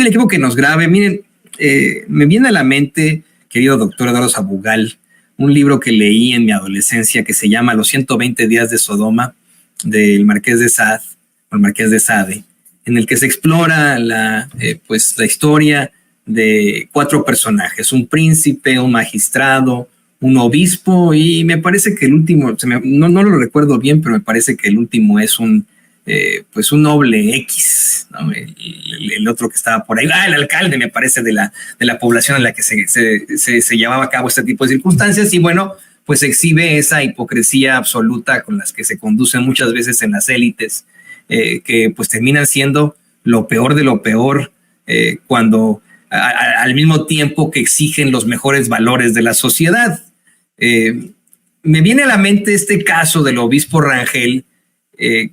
equipo que nos grabe, miren, me viene a la mente, querido doctor Eduardo Sabugal, un libro que leí en mi adolescencia que se llama Los 120 días de Sodoma, del Marqués de Sade, o el Marqués de Sade, en el que se explora la historia de 4 personajes, un príncipe, un magistrado, un obispo, y me parece que el último, no lo recuerdo bien, pero me parece que el último es un noble X, ¿no? El otro que estaba por ahí, el alcalde, me parece, de la población en la que se llevaba a cabo este tipo de circunstancias, y bueno, pues exhibe esa hipocresía absoluta con las que se conducen muchas veces en las élites, que pues terminan siendo lo peor de lo peor, cuando al mismo tiempo que exigen los mejores valores de la sociedad. Me viene a la mente este caso del obispo Rangel,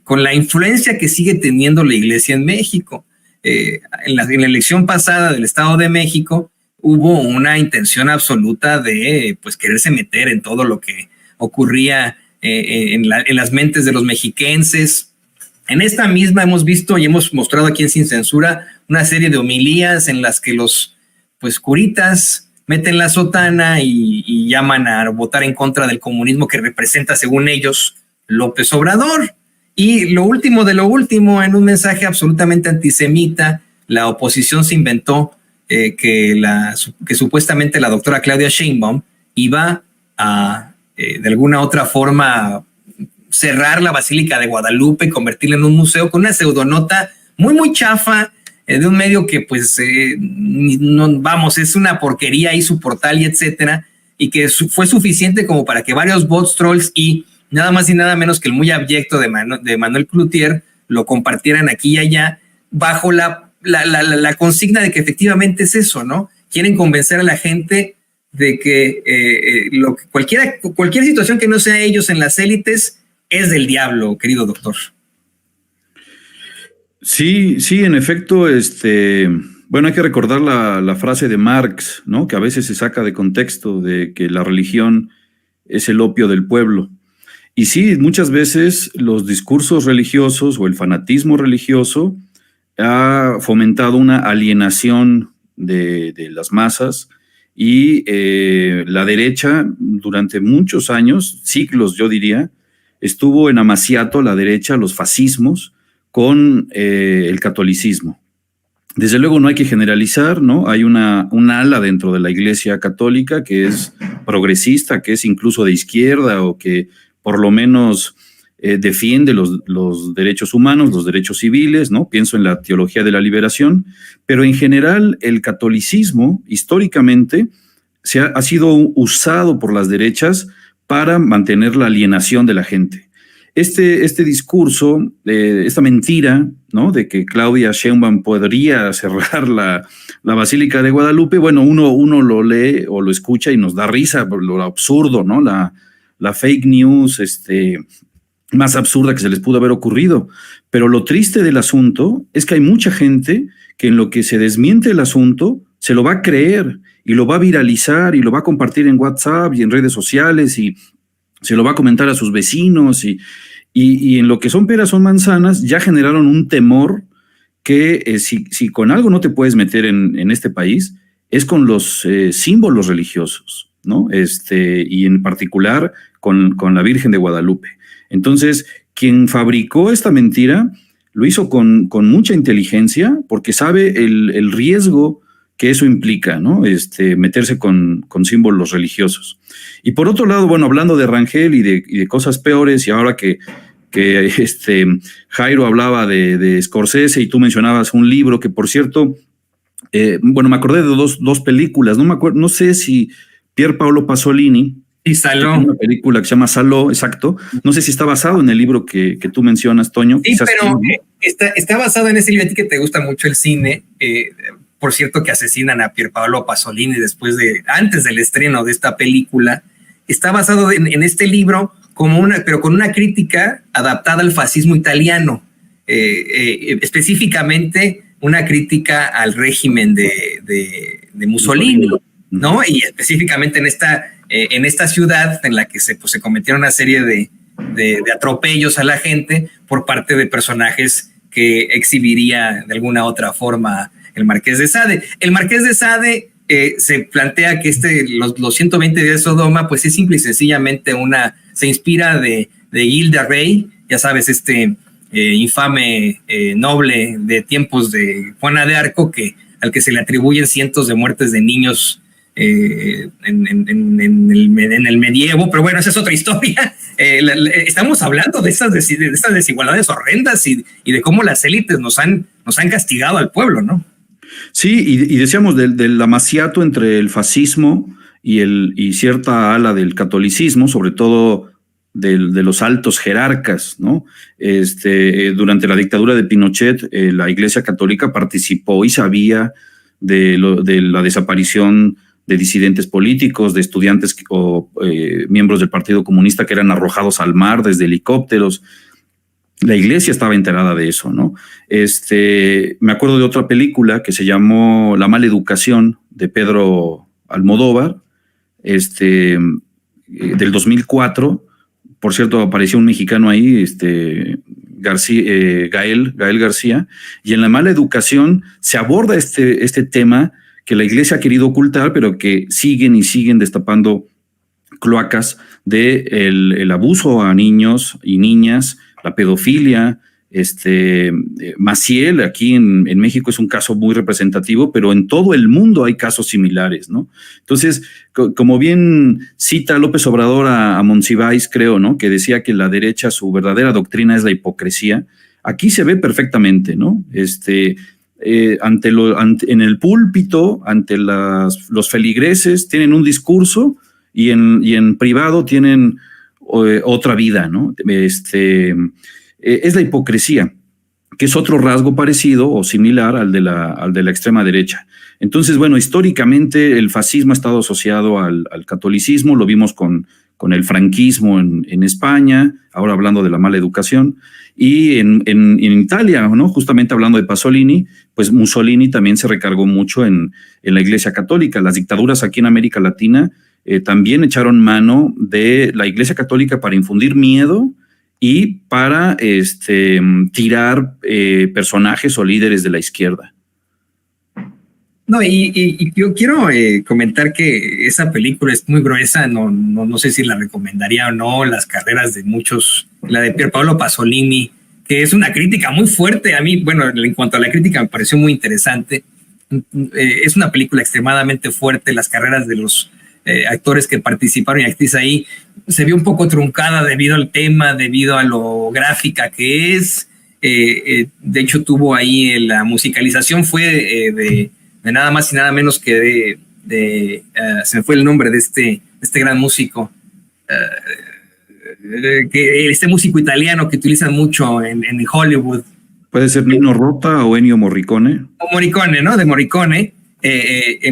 con la influencia que sigue teniendo la Iglesia en México. En la elección pasada del Estado de México hubo una intención absoluta de quererse meter en todo lo que ocurría en las mentes de los mexiquenses. En esta misma hemos visto y hemos mostrado aquí en Sin Censura una serie de homilías en las que los curitas meten la sotana y llaman a votar en contra del comunismo que representa, según ellos, López Obrador. Y lo último de lo último, en un mensaje absolutamente antisemita, la oposición se inventó que supuestamente la doctora Claudia Sheinbaum iba a, de alguna otra forma, cerrar la Basílica de Guadalupe y convertirla en un museo, con una pseudonota muy, muy chafa, de un medio que es una porquería y su portal y etcétera, y que fue suficiente como para que varios bots trolls y nada más y nada menos que el muy abyecto de Manuel Cloutier lo compartieran aquí y allá, bajo la consigna de que efectivamente es eso, ¿no? Quieren convencer a la gente de que cualquier situación que no sea ellos en las élites es del diablo, querido doctor. Sí, en efecto, bueno, hay que recordar la frase de Marx, ¿no? Que a veces se saca de contexto, de que la religión es el opio del pueblo. Y sí, muchas veces los discursos religiosos o el fanatismo religioso ha fomentado una alienación de las masas, y la derecha durante muchos años, siglos yo diría, estuvo en amaciato, la derecha, los fascismos, con el catolicismo. Desde luego no hay que generalizar, ¿no? Hay una ala dentro de la Iglesia Católica que es progresista, que es incluso de izquierda, o que por lo menos defiende los derechos humanos, los derechos civiles, ¿no? Pienso en la teología de la liberación, pero en general el catolicismo históricamente ha sido usado por las derechas para mantener la alienación de la gente. Este discurso, esta mentira, ¿no? De que Claudia Sheinbaum podría cerrar la Basílica de Guadalupe, bueno, uno lo lee o lo escucha y nos da risa por lo absurdo, ¿no? La fake news más absurda que se les pudo haber ocurrido. Pero lo triste del asunto es que hay mucha gente que en lo que se desmiente el asunto se lo va a creer y lo va a viralizar y lo va a compartir en WhatsApp y en redes sociales y se lo va a comentar a sus vecinos y en lo que son peras son manzanas, ya generaron un temor que si con algo no te puedes meter en este país es con los símbolos religiosos, ¿no? Y en particular con la Virgen de Guadalupe. Entonces, quien fabricó esta mentira lo hizo con mucha inteligencia, porque sabe el riesgo que eso implica, ¿no? Meterse con símbolos religiosos. Y por otro lado, bueno, hablando de Rangel y de cosas peores, y ahora que Jairo hablaba de Scorsese y tú mencionabas un libro que, por cierto, bueno, me acordé de dos películas, no sé si Pier Paolo Pasolini, y Saló, una película que se llama Saló, exacto, no sé si está basado en el libro que tú mencionas, Toño. Sí, pero ¿no? Está basado en ese libro. A ti que te gusta mucho el cine, por cierto, que asesinan a Pier Paolo Pasolini antes del estreno de esta película. Está basado en este libro pero con una crítica adaptada al fascismo italiano, específicamente una crítica al régimen de Mussolini, ¿no? Y específicamente en esta ciudad en la que se cometieron una serie de atropellos a la gente por parte de personajes que exhibiría de alguna otra forma el Marqués de Sade. El Marqués de Sade se plantea que los 120 días de Sodoma, pues es simple y sencillamente se inspira de Gilda Rey, ya sabes, infame noble de tiempos de Juana de Arco, al que se le atribuyen cientos de muertes de niños en el medievo, pero bueno, esa es otra historia. Estamos hablando de estas desigualdades horrendas y de cómo las élites nos han castigado al pueblo, ¿no? Sí, y decíamos del amaciato entre el fascismo y cierta ala del catolicismo, sobre todo de los altos jerarcas, ¿no? Durante la dictadura de Pinochet, la Iglesia Católica participó y sabía de la desaparición de disidentes políticos, de estudiantes o miembros del Partido Comunista que eran arrojados al mar desde helicópteros. La iglesia estaba enterada de eso, ¿no? Me acuerdo de otra película que se llamó La mala educación, de Pedro Almodóvar, del 2004. Por cierto, apareció un mexicano ahí, Gael García, y en La mala educación se aborda este tema que la iglesia ha querido ocultar, pero que siguen y siguen destapando cloacas el abuso a niños y niñas, la pedofilia. Maciel aquí en México es un caso muy representativo, pero en todo el mundo hay casos similares, ¿no? Entonces, como bien cita López Obrador a Monsiváis, creo, ¿no? Que decía que la derecha, su verdadera doctrina es la hipocresía. Aquí se ve perfectamente, ¿no? En el púlpito, ante los feligreses, tienen un discurso y en privado tienen otra vida, ¿no? Es la hipocresía, que es otro rasgo parecido o similar al de la extrema derecha. Entonces, bueno, históricamente el fascismo ha estado asociado al catolicismo, lo vimos con el franquismo en España, ahora hablando de la mala educación, y en Italia, ¿no? Justamente hablando de Pasolini, pues Mussolini también se recargó mucho en la Iglesia Católica. Las dictaduras aquí en América Latina también echaron mano de la Iglesia Católica para infundir miedo y para tirar personajes o líderes de la izquierda. No, y yo quiero comentar que esa película es muy gruesa, no sé si la recomendaría o no, las carreras de muchos, la de Pierpaolo Pasolini, que es una crítica muy fuerte. A mí, bueno, en cuanto a la crítica me pareció muy interesante. Es una película extremadamente fuerte, las carreras de los actores que participaron y actrices ahí se vio un poco truncada debido al tema, debido a lo gráfica que es. De hecho, tuvo ahí la musicalización fue de nada más y nada menos que se me fue el nombre de este gran músico, este músico italiano que utilizan mucho en Hollywood. Puede ser Nino Rota o Ennio Morricone. O Morricone, ¿no? De Morricone.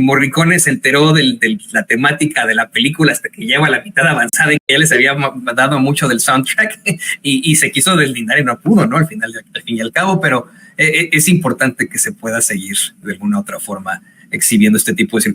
Morricone se enteró de la temática de la película hasta que lleva la mitad avanzada y que ya les había dado mucho del soundtrack y se quiso deslindar y no pudo, ¿no? Al fin y al cabo, pero es importante que se pueda seguir de alguna otra forma exhibiendo este tipo de circunstancias.